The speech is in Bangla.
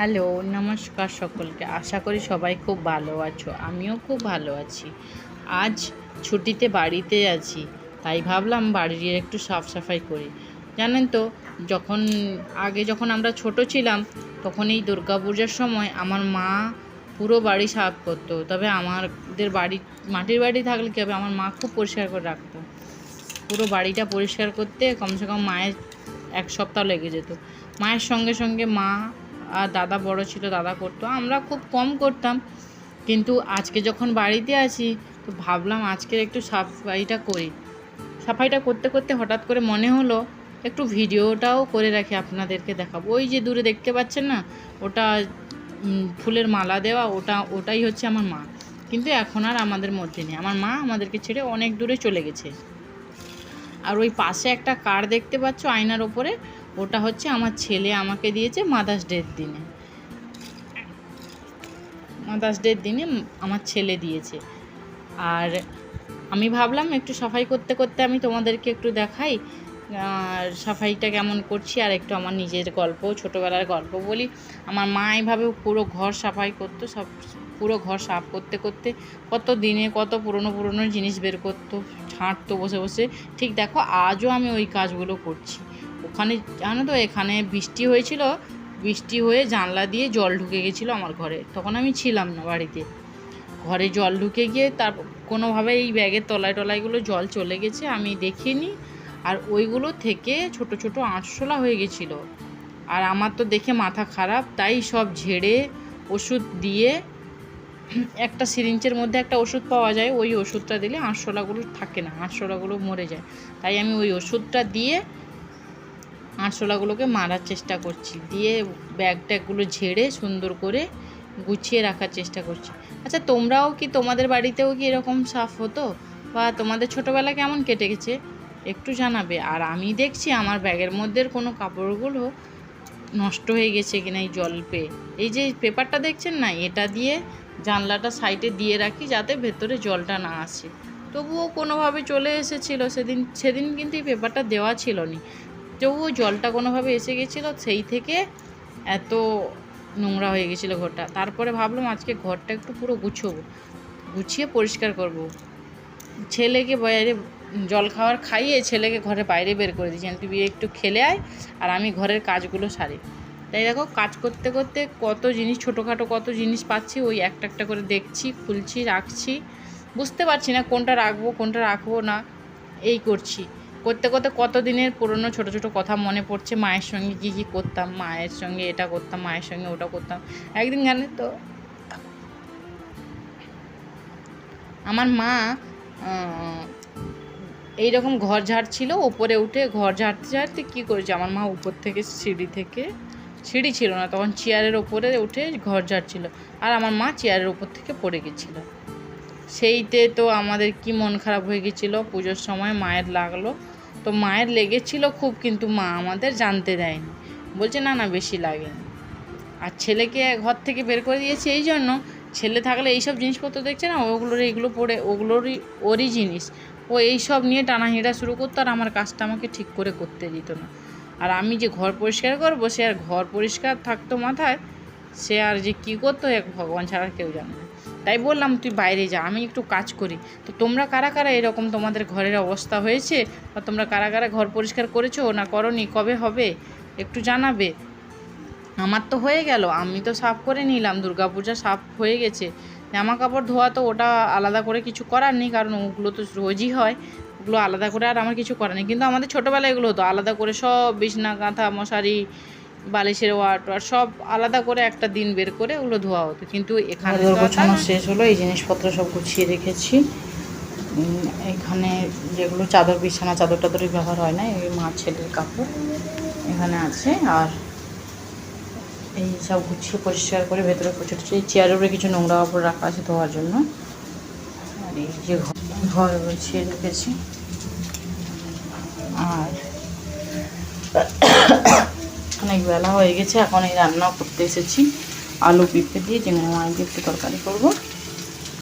হ্যালো, নমস্কার সকলকে। আশা করি সবাই খুব ভালো আছো। আমিও খুব ভালো আছি। আজ ছুটিতে বাড়িতে আছি, তাই ভাবলাম বাড়ির একটু সাফ সাফাই করি। জানেন তো, যখন আমরা ছোট ছিলাম, তখন এই দুর্গাপূজার সময় আমার মা পুরো বাড়ি সাফ করতো। তবে আমাদের বাড়ি মাটির বাড়ি থাকলে কী হবে, আমার মা খুব পরিষ্কার করে রাখতো। পুরো বাড়িটা পরিষ্কার করতে কমসে কম মায়ের 1 সপ্তাহ লেগে যেত। মায়ের সঙ্গে সঙ্গে মা আর দাদা বড় ছিল, দাদা করতো, আমরা খুব কম করতাম। কিন্তু আজকে যখন বাড়িতে আছি, তো ভাবলাম আজকের একটু সাফাইটা করি। সাফাইটা করতে করতে হঠাৎ করে মনে হলো একটু ভিডিওটাও করে রাখি, আপনাদেরকে দেখাবো। ওই যে দূরে দেখতে পাচ্ছেন না, ওটা ফুলের মালা দেওয়া, ওটাই হচ্ছে আমার মা। কিন্তু এখন আর আমাদের মধ্যে নেই। আমার মা আমাদেরকে ছেড়ে অনেক দূরে চলে গেছে। আর ওই পাশে একটা কার্ড দেখতে পাচ্ছ আয়নার ওপরে, ওটা হচ্ছে আমার ছেলে আমাকে দিয়েছে মাদার্স ডের দিনে। মাদার্স ডের দিনে আমার ছেলে দিয়েছে। আর আমি ভাবলাম একটু সাফাই করতে করতে আমি তোমাদেরকে একটু দেখাই সাফাইটা কেমন করছি, আর একটু আমার নিজের গল্প, ছোটোবেলার গল্প বলি। আমার মা এইভাবে পুরো ঘর সাফাই করতো, পুরো ঘর সাফ করতে করতে কত দিনে কত পুরনো জিনিস বের করতো, ছাঁটতো বসে বসে। ঠিক দেখো, আজও আমি ওই কাজগুলো করছি। ওখানে জানো তো, এখানে বৃষ্টি হয়েছিল, বৃষ্টি হয়ে জানলা দিয়ে জল ঢুকে গেছিলো আমার ঘরে। তখন আমি ছিলাম না বাড়িতে। ঘরে জল ঢুকে গিয়ে তার কোনোভাবে এই ব্যাগের তলাইগুলো জল চলে গেছে, আমি দেখিনি। আর ওইগুলো থেকে ছোট ছোট আরশোলা হয়ে গেছিলো। আর আমার তো দেখে মাথা খারাপ, তাই সব ঝেড়ে ওষুধ দিয়ে, একটা সিরিঞ্জের মধ্যে একটা ওষুধ পাওয়া যায়, ওই ওষুধটা দিলে আরশোলাগুলো থাকে না, আরশোলাগুলো মরে যায়। তাই আমি ওই ওষুধটা দিয়ে আরশোলাগুলোকে মারার চেষ্টা করছি, দিয়ে ব্যাগট্যাগগুলো ঝেড়ে সুন্দর করে গুছিয়ে রাখার চেষ্টা করছি। আচ্ছা, তোমরাও কি, তোমাদের বাড়িতেও কি এরকম সাফ হতো, বা তোমাদের ছোটোবেলা কেমন কেটে গেছে একটু জানাবে। আর আমি দেখছি আমার ব্যাগের মধ্যে কোনো কাপড়গুলো নষ্ট হয়ে গেছে কিনা এই জল পেয়ে। এই যে পেপারটা দেখছেন না, এটা দিয়ে জানলাটা সাইডে দিয়ে রাখি যাতে ভেতরে জলটা না আসে। তবুও কোনোভাবে চলে এসেছিলো সেদিন কিন্তু এই পেপারটা দেওয়া ছিল না, তবুও জলটা কোনোভাবে এসে গেছিলো, সেই থেকে এত নোংরা হয়ে গেছিলো ঘরটা। তারপরে ভাবলাম আজকে ঘরটা একটু পুরো গুছিয়ে পরিষ্কার করব। ছেলেকে বাইরে জল খাইয়ে ছেলেকে ঘরে বাইরে বের করে দিয়েছি, তুই একটু খেলে আয় আর আমি ঘরের কাজগুলো সারি। তাই দেখো, কাজ করতে করতে কত জিনিস, ছোটোখাটো কত জিনিস পাচ্ছি, ওই একটা একটা করে দেখছি, খুলছি, রাখছি। বুঝতে পারছি না কোনটা রাখবো কোনটা রাখবো না, এই করছি। করতে করতে কত দিনের পুরনো ছোটো ছোটো কথা মনে পড়ছে। মায়ের সঙ্গে কী করতাম, মায়ের সঙ্গে এটা করতাম, মায়ের সঙ্গে ওটা করতাম। একদিন জানেন তো, আমার মা এইরকম ঘর ঝাড়ছিল, ওপরে উঠে ঘর ঝাড়তে ঝাড়তে কী করেছে, আমার মা উপর থেকে সিঁড়ি ছিল না তখন, চেয়ারের ওপরে উঠে ঘর ঝাড়ছিল, আর আমার মা চেয়ারের ওপর থেকে পড়ে গেছিলো। সেইতে তো আমাদের কি মন খারাপ হয়ে গেছিলো। পুজোর সময় মায়ের লাগলো, তো মায়ের লেগেছিল খুব, কিন্তু মা আমাদের জানতে দেয়নি, বলছে না বেশি লাগেনি। আর ছেলেকে ঘর থেকে বের করে দিয়েছে এই জন্য, ছেলে থাকলে এইসব জিনিসপত্র দেখছে না, এইগুলো পড়ে ওরই জিনিস, ও এইসব নিয়ে টানাহিঁড়া শুরু করতো, আর আমার কাজটা আমাকে ঠিক করে করতে দিত না। আর আমি যে ঘর পরিষ্কার করবো, সে আর ঘর পরিষ্কার থাকতো মাথায়, সে আর যে কী করতো এক ভগবান ছাড়া কেউ জানে না। তাই বললাম তুই বাইরে যা, আমি একটু কাজ করি। তো তোমরা কারা কারা এরকম তোমাদের ঘরের অবস্থা হয়েছে, বা তোমরা কারা কারা ঘর পরিষ্কার করেছো না করনি, কবে হবে একটু জানাবে। আমার তো হয়ে গেল, আমি তো সাফ করে নিলাম, দুর্গাপূজা সাফ হয়ে গেছে। জামা কাপড় ধোয়া তো ওটা আলাদা করে কিছু করার নেই, কারণ ওগুলো তো রোজই হয়, ওগুলো আলাদা করে আর আমার কিছু করার নেই। কিন্তু আমাদের ছোটোবেলায় এগুলো হতো, আলাদা করে সব বিছনা কাঁথা মশারি বালিশের ওয়াট সব আলাদা করে একটা দিন বের করে ওগুলো ধোয়া হতো। কিন্তু এখানে গোছানো শেষ হলো, এই জিনিসপত্র সব গুছিয়ে রেখেছি। এখানে যেগুলো চাদর, বিছানা চাদর টাদরই ব্যবহার হয় না, এই মা ছেলের কাপড় এখানে আছে। আর এই সব গুছিয়ে পরিষ্কার করে ভেতরে ছোটো এই চেয়ারের উপরে কিছু নোংরা কাপড় রাখা আছে ধোয়ার জন্য। আর এই যে ঘর গুছিয়ে রেখেছি। আর অনেক বেলা হয়ে গেছে, এখন এই রান্নাও করতে এসেছি, আলু পিঁপড়ে দিয়ে চিংড়ি মাছ দিয়ে একটু তরকারি করবো।